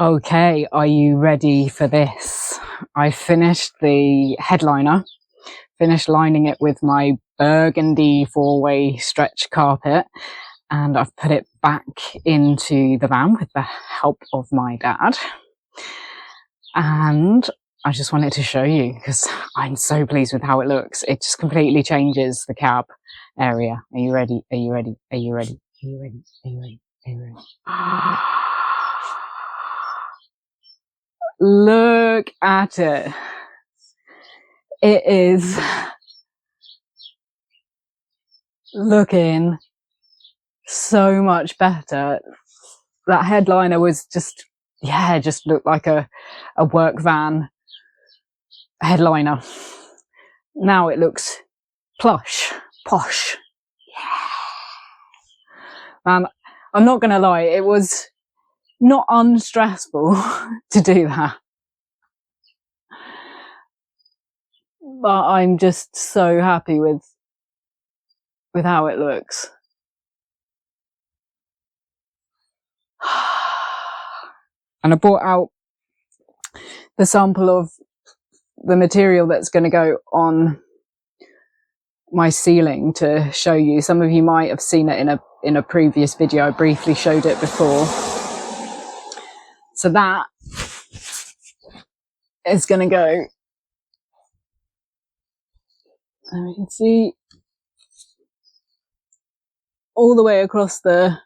Okay, are you ready for this? I finished the headliner, finished lining it with my burgundy 4-way stretch carpet, and I've put it back into the van with the help of my dad. And I just wanted to show you because I'm so pleased with how it looks. It just completely changes the cab area. Are you ready? Are you ready? Are you ready? Are you ready? Are you ready? Are you ready? Look at it. It is looking so much better. That headliner was just looked like a work van headliner. Now it looks plush, posh. Yeah. Man, I'm not gonna lie, it was not unstressful to do that. But I'm just so happy with how it looks. And I brought out the sample of the material that's going to go on my ceiling to show you. Some of you might have seen it in a previous video. I briefly showed it before. So that is going to go, and we can see all the way across the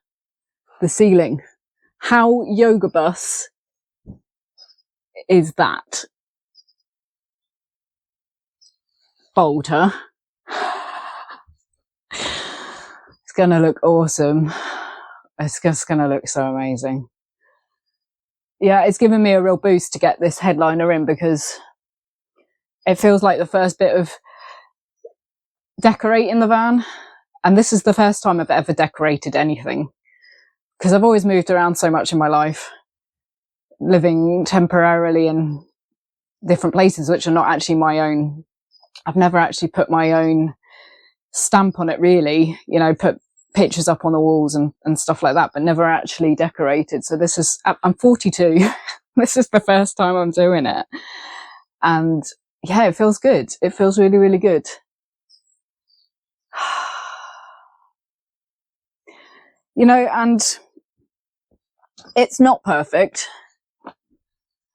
ceiling. How yoga bus is that? Bolter. It's going to look awesome. It's just going to look so amazing. Yeah, it's given me a real boost to get this headliner in because it feels like the first bit of decorating the van. And this is the first time I've ever decorated anything because I've always moved around so much in my life, living temporarily in different places which are not actually my own. I've never actually put my own stamp on it, really, you know, put pictures up on the walls and stuff like that, but never actually decorated. So this is, I'm 42. This is the first time I'm doing it. And yeah, it feels good. It feels really, really good. You know, and it's not perfect.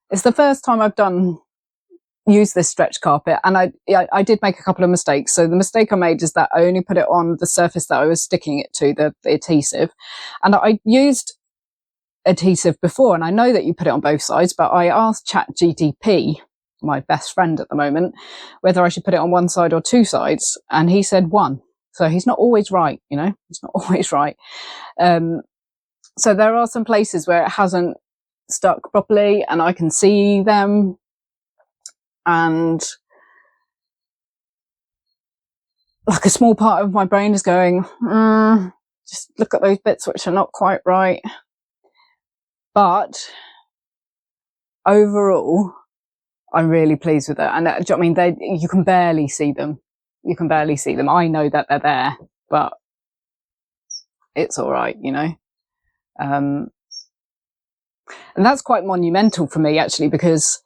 It's the first time I've used this stretch carpet, and I did make a couple of mistakes. So the mistake I made is that I only put it on the surface that I was sticking it to, the adhesive. And I used adhesive before, and I know that you put it on both sides, but I asked ChatGPT, my best friend at the moment, whether I should put it on one side or two sides, and he said one. So he's not always right, you know, he's not always right. So there are some places where it hasn't stuck properly and I can see them, and like a small part of my brain is going, just look at those bits which are not quite right. But overall, I'm really pleased with it. And I mean, you can barely see them. You can barely see them. I know that they're there, but it's all right, you know. And that's quite monumental for me, actually, because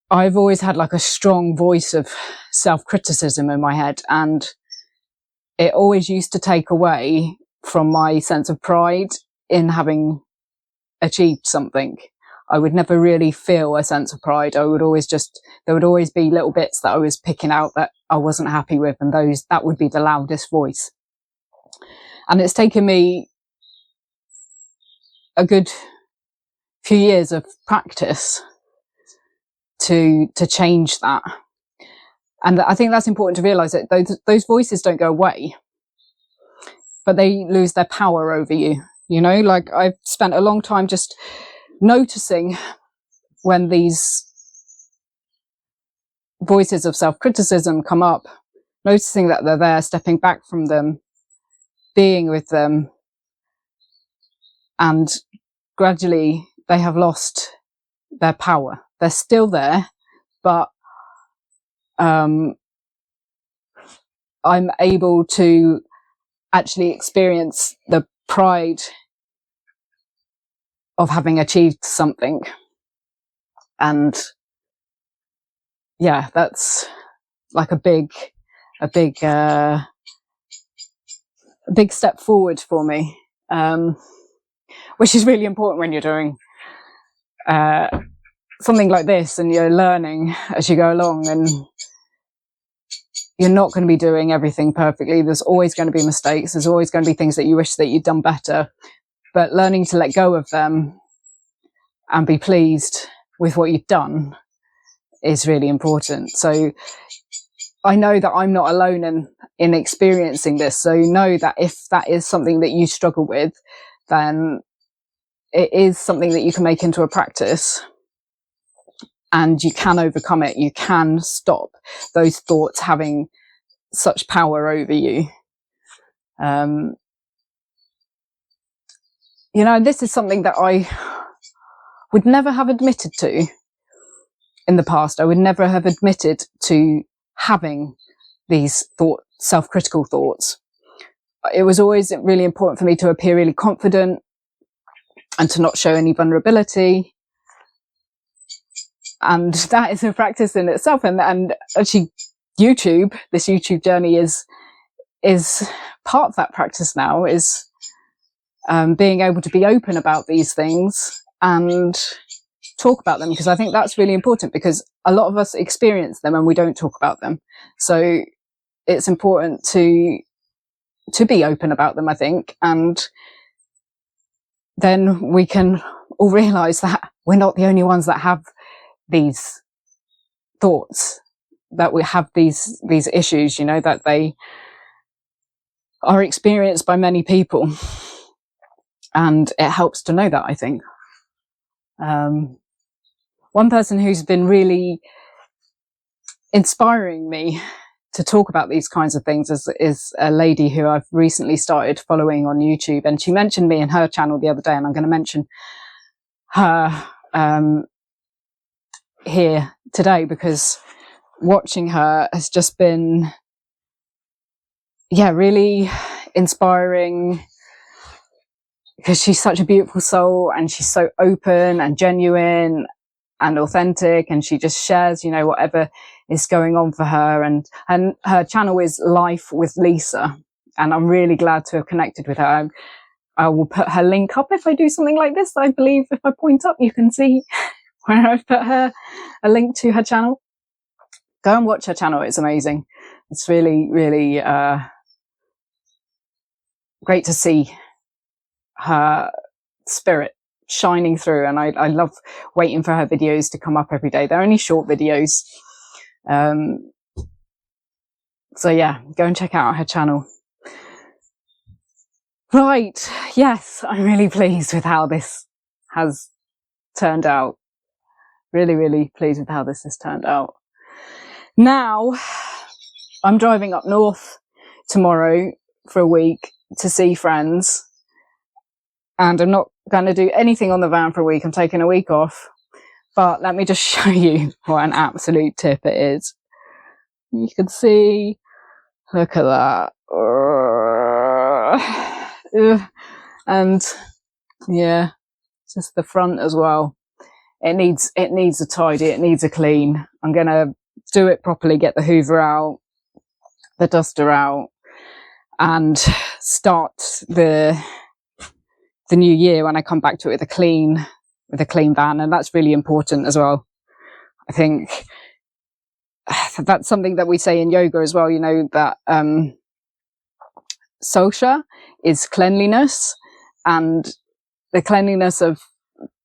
I've always had like a strong voice of self-criticism in my head, and it always used to take away from my sense of pride in having achieved something. I would never really feel a sense of pride. There would always be little bits that I was picking out that I wasn't happy with, and that would be the loudest voice. And it's taken me a good few years of practice to change that. And I think that's important to realize that those voices don't go away, but they lose their power over you. You know, like I've spent a long time just noticing when these voices of self-criticism come up, noticing that they're there, stepping back from them, being with them, and gradually they have lost their power. They're still there, but I'm able to actually experience the pride of having achieved something. And yeah, that's like a big step forward for me, which is really important when you're doing something like this and you're learning as you go along, and you're not going to be doing everything perfectly. There's always going to be mistakes. There's always going to be things that you wish that you'd done better, but learning to let go of them and be pleased with what you've done is really important. So I know that I'm not alone in experiencing this. So know that if that is something that you struggle with, then it is something that you can make into a practice, and you can overcome it. You can stop those thoughts having such power over you. You know, this is something that I would never have admitted to in the past. I would never have admitted to having these self-critical thoughts. It was always really important for me to appear really confident and to not show any vulnerability. And that is a practice in itself. And actually this YouTube journey is part of that practice now, is being able to be open about these things and talk about them, because I think that's really important, because a lot of us experience them and we don't talk about them. So it's important to be open about them, I think, and then we can all realize that we're not the only ones that have these thoughts, that we have these issues, you know, that they are experienced by many people. And it helps to know that, I think. One person who's been really inspiring me to talk about these kinds of things is a lady who I've recently started following on YouTube. And she mentioned me in her channel the other day, and I'm going to mention her here today, because watching her has just been, really inspiring, because she's such a beautiful soul, and she's so open and genuine and authentic, and she just shares, you know, whatever is going on for her. And her channel is Life with Lisa, and I'm really glad to have connected with her. I will put her link up if I do something like this. I believe if I point up, you can see where I've put a link to her channel. Go and watch her channel. It's amazing. It's really, really great to see her spirit shining through, and I love waiting for her videos to come up every day. They're only short videos. So yeah, go and check out her channel. Right, yes, I'm really pleased with how this has turned out. Really, really pleased with how this has turned out. Now, I'm driving up north tomorrow for a week to see friends, and I'm not going to do anything on the van for a week. I'm taking a week off. But let me just show you what an absolute tip it is. You can see, look at that. And yeah, just the front as well. It needs a tidy, it needs a clean. I'm going to do it properly, get the Hoover out, the duster out, and start the new year when I come back to it with a clean van. And that's really important as well. I think that's something that we say in yoga as well, you know, that Sosha is cleanliness, and the cleanliness of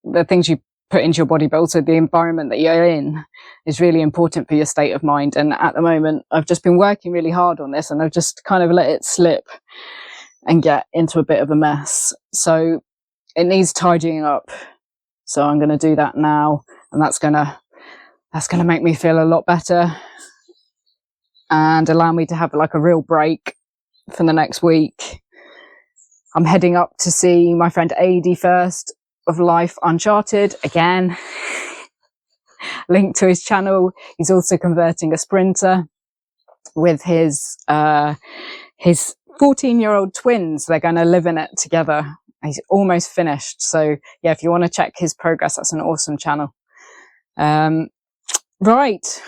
the things you put into your body, but also the environment that you're in, is really important for your state of mind. And at the moment, I've just been working really hard on this, and I've just kind of let it slip and get into a bit of a mess. So it needs tidying up. So I'm going to do that now, and that's going to make me feel a lot better and allow me to have like a real break for the next week. I'm heading up to see my friend Adi first, of Life Uncharted, again. Link to his channel. He's also converting a Sprinter with his 14-year-old twins. They're going to live in it together. He's almost finished. So yeah, if you want to check his progress, that's an awesome channel. Right.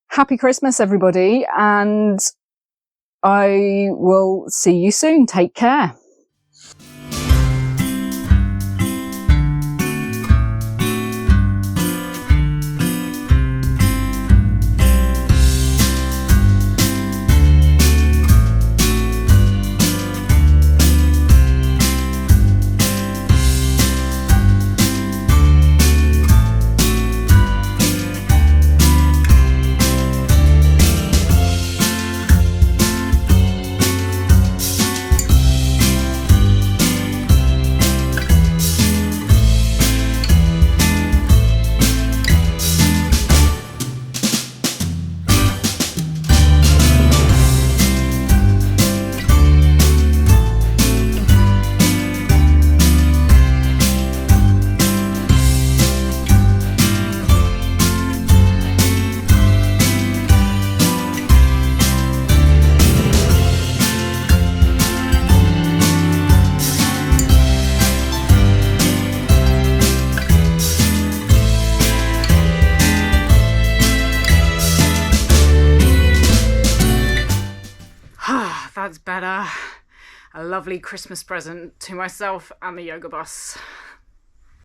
Happy Christmas, everybody. And I will see you soon. Take care. That's better. A lovely Christmas present to myself and the yoga bus.